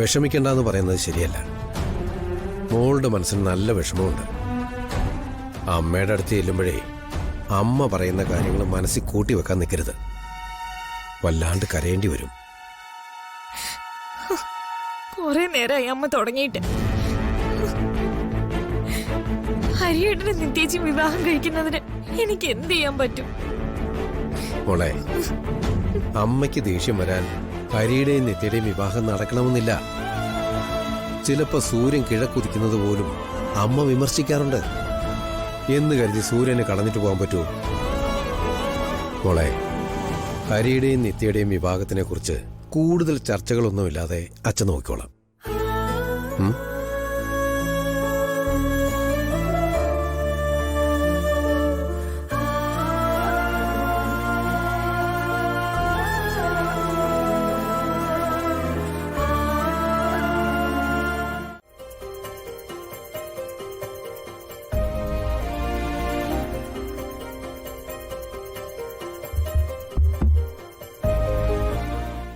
വിഷമിക്കണ്ടെന്ന് പറയുന്നത് ശരിയല്ല. മോളുടെ മനസ്സിന് നല്ല വിഷമമുണ്ട്. അമ്മയുടെ അടുത്ത് ചെല്ലുമ്പോഴേ അമ്മ പറയുന്ന കാര്യങ്ങൾ മനസ്സിൽ കൂട്ടി വെക്കാൻ നിൽക്കരുത്. വല്ലാണ്ട് കരയേണ്ടി വരും. കുറെ നേരമായി അമ്മ തുടങ്ങിയിട്ട്. ഹരിയേട്ടനെ നിത്യേച്ചി വിവാഹം കഴിക്കുന്നതിന് എനിക്ക് എന്ത് ചെയ്യാൻ പറ്റും? മോളെ, അമ്മയ്ക്ക് ദേഷ്യം വരാൻ ഹരിയുടെയും നിത്യയുടെയും വിവാഹം നടക്കണമെന്നില്ല. ചിലപ്പോ സൂര്യൻ കിഴക്കുതിക്കുന്നത് പോലും അമ്മ വിമർശിക്കാറുണ്ട്. എന്ന് കരുതി സൂര്യന് കളഞ്ഞിട്ട് പോകാൻ പറ്റുമോ? മോളെ, ഹരിയുടെയും നിത്യയുടെയും വിവാഹത്തിനെ കുറിച്ച് കൂടുതൽ ചർച്ചകളൊന്നുമില്ലാതെ അച്ഛൻ നോക്കിക്കോളാം.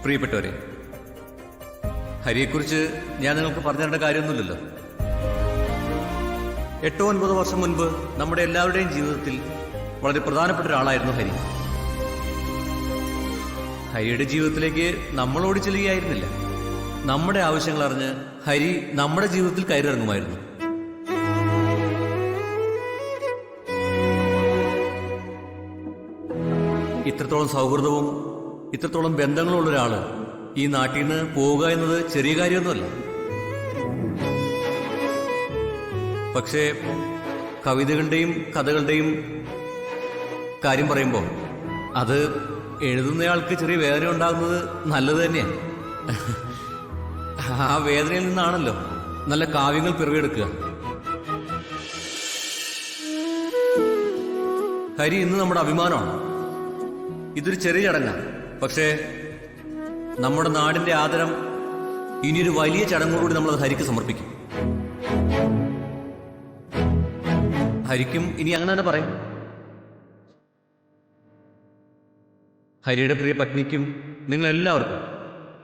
പ്രിയപ്പെട്ടവരെ, ഹരിയെക്കുറിച്ച് ഞാൻ നിങ്ങൾക്ക് പറഞ്ഞു തരേണ്ട കാര്യമൊന്നുമില്ലല്ലോ. 8-9 വർഷം മുൻപ് നമ്മുടെ എല്ലാവരുടെയും ജീവിതത്തിൽ വളരെ പ്രധാനപ്പെട്ട ഒരാളായിരുന്നു ഹരി. ഹരിയുടെ ജീവിതത്തിലേക്ക് നമ്മൾ ഓടിച്ചെല്ലുകയായിരുന്നില്ല. നമ്മുടെ ആവശ്യങ്ങൾ അറിഞ്ഞ് ഹരി നമ്മുടെ ജീവിതത്തിൽ കയറിയിറങ്ങുമായിരുന്നു. ഇത്രത്തോളം സൗഹൃദവും ഇത്രത്തോളം ബന്ധങ്ങളുള്ള ഒരാള് ഈ നാട്ടിൽ നിന്ന് പോവുക എന്നത് ചെറിയ കാര്യമൊന്നുമല്ല. പക്ഷേ കവിതകളുടെയും കഥകളുടെയും കാര്യം പറയുമ്പോൾ അത് എഴുതുന്നയാൾക്ക് ചെറിയ വേദന ഉണ്ടാകുന്നത് നല്ലത് തന്നെയാണ്. ആ വേദനയിൽ നിന്നാണല്ലോ നല്ല കാവ്യങ്ങൾ പിറവിയെടുക്കുക. ഹരി ഇന്ന് നമ്മുടെ അഭിമാനമാണ്. ഇതൊരു ചെറിയ ചടങ്ങാണ്, പക്ഷേ നമ്മുടെ നാടിന്റെ ആദരം ഇനിയൊരു വലിയ ചടങ്ങോടുകൂടി നമ്മളത് ഹരിക്ക് സമർപ്പിക്കും. ഹരിക്കും ഇനി അങ്ങനെ തന്നെ പറയും. ഹരിയുടെ പ്രിയ പത്നിക്കും നിങ്ങളെല്ലാവർക്കും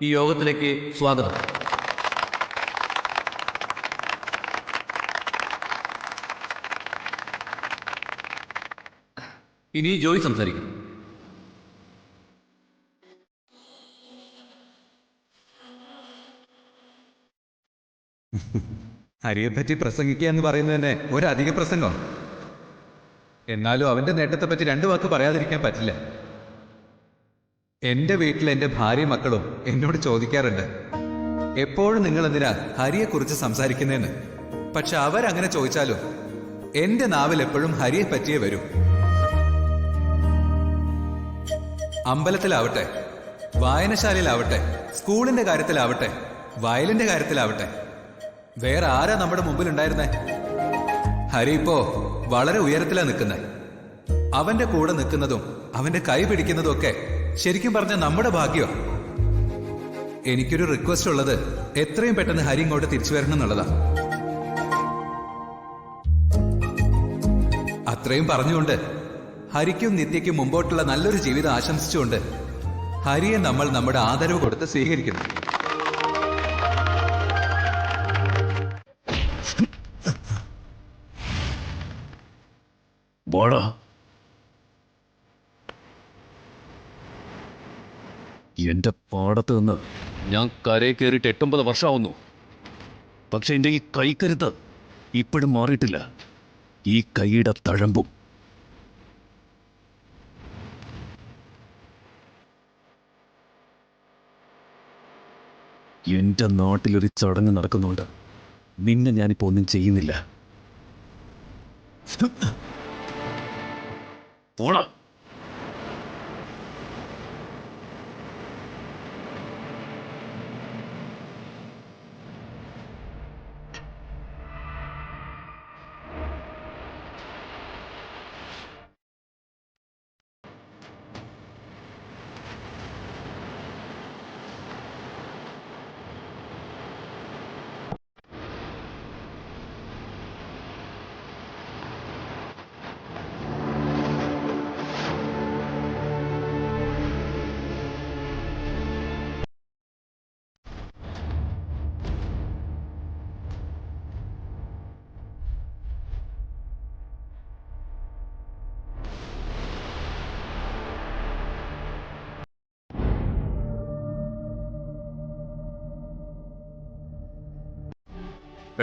ഈ യോഗത്തിലേക്ക് സ്വാഗതം. ഇനി ജോയി സംസാരിക്കും. ഹരിയെപ്പറ്റി പ്രസംഗിക്കുക എന്ന് പറയുന്നത് തന്നെ ഒരധിക പ്രസംഗമാണ്. എന്നാലും അവന്റെ നേട്ടത്തെപ്പറ്റി 2 വാക്ക് പറയാതിരിക്കാൻ പറ്റില്ല. എന്റെ വീട്ടിൽ എന്റെ ഭാര്യ മക്കളും എന്നോട് ചോദിക്കാറുണ്ട്, എപ്പോഴും നിങ്ങൾ എന്തിനാ ഹരിയെക്കുറിച്ച് സംസാരിക്കുന്നതെന്ന്. പക്ഷെ അവരങ്ങനെ ചോദിച്ചാലും എന്റെ നാവിൽ എപ്പോഴും ഹരിയെ പറ്റിയേ വരൂ. അമ്പലത്തിലാവട്ടെ, വായനശാലയിലാവട്ടെ, സ്കൂളിന്റെ കാര്യത്തിലാവട്ടെ, വയലിന്റെ കാര്യത്തിലാവട്ടെ, വേറെ ആരാ നമ്മുടെ മുമ്പിൽ ഉണ്ടായിരുന്നേ? ഹരി ഇപ്പോ വളരെ ഉയരത്തിലാ നിൽക്കുന്നേ. അവന്റെ കൂടെ നിൽക്കുന്നതും അവന്റെ കൈ പിടിക്കുന്നതും ഒക്കെ ശരിക്കും പറഞ്ഞ നമ്മുടെ ഭാഗ്യോ. എനിക്കൊരു റിക്വസ്റ്റ് ഉള്ളത്, എത്രയും പെട്ടെന്ന് ഹരി ഇങ്ങോട്ട് തിരിച്ചു വരണം എന്നുള്ളതാ. അത്രയും പറഞ്ഞുകൊണ്ട് ഹരിക്കും നിത്യയ്ക്കും മുമ്പോട്ടുള്ള നല്ലൊരു ജീവിതം ആശംസിച്ചുകൊണ്ട് ഹരിയെ നമ്മൾ നമ്മുടെ ആദരവ് കൊടുത്ത് സ്വീകരിക്കുന്നു. എന്റെ പാടത്ത് നിന്ന് ഞാൻ കരയിൽ കയറിയിട്ട് 8-9 വർഷമാവുന്നു. പക്ഷെ എൻ്റെ ഈ കൈക്കരുത്ത് ഇപ്പോഴും മാറിയിട്ടില്ല. ഈ കൈയുടെ തഴമ്പും. എൻ്റെ നാട്ടിലൊരു ചടങ്ങ് നടക്കുന്നുണ്ട്. നിന്നെ ഞാനിപ്പോൾ ഒന്നും ചെയ്യുന്നില്ല. പോണം.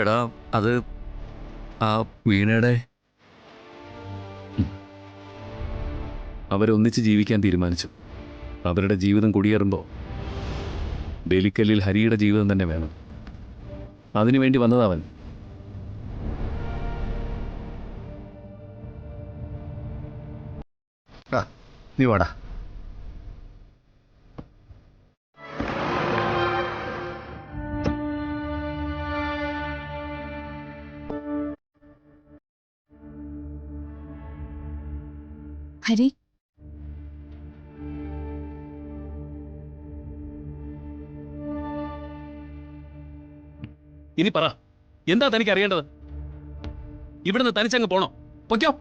എടാ അത് ആ വീണയുടെ അവരൊന്നിച്ച് ജീവിക്കാൻ തീരുമാനിച്ചു. അവരുടെ ജീവിതം കുടിയേറുമ്പോൾ ബലിക്കല്ലിൽ ഹരിയുടെ ജീവിതം തന്നെ വേണം. അതിനുവേണ്ടി വന്നതവൻ. നീ വാടാ. ഹരി, ഇനി പറ, എന്താ തനിക്ക് അറിയേണ്ടത്? ഇവിടുന്ന് തനിച്ചങ്ങ് പോണോ? പൊയ്ക്കോ.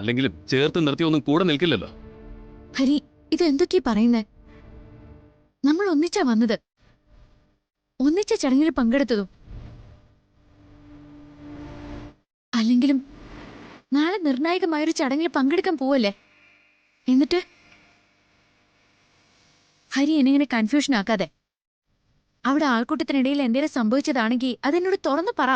അല്ലെങ്കിലും ചേർത്ത് നിർത്തിയൊന്നും കൂടെ നിൽക്കില്ലല്ലോ. ഹരി, ഇത് എന്തൊക്കെയാ പറയുന്നേ? നമ്മൾ ഒന്നിച്ചാ വന്നത്, ഒന്നിച്ച ചടങ്ങിൽ പങ്കെടുത്തതും. അല്ലെങ്കിലും നാളെ നിർണായകമായൊരു ചടങ്ങിൽ പങ്കെടുക്കാൻ പോവല്ലേ? എന്നിട്ട് ഹരി എന്നെ കൺഫ്യൂഷൻ ആക്കാതെ. അവിടെ ആൾക്കൂട്ടത്തിനിടയിൽ എന്തേലും സംഭവിച്ചതാണെങ്കിൽ അതെന്നോട് തുറന്നു പറ.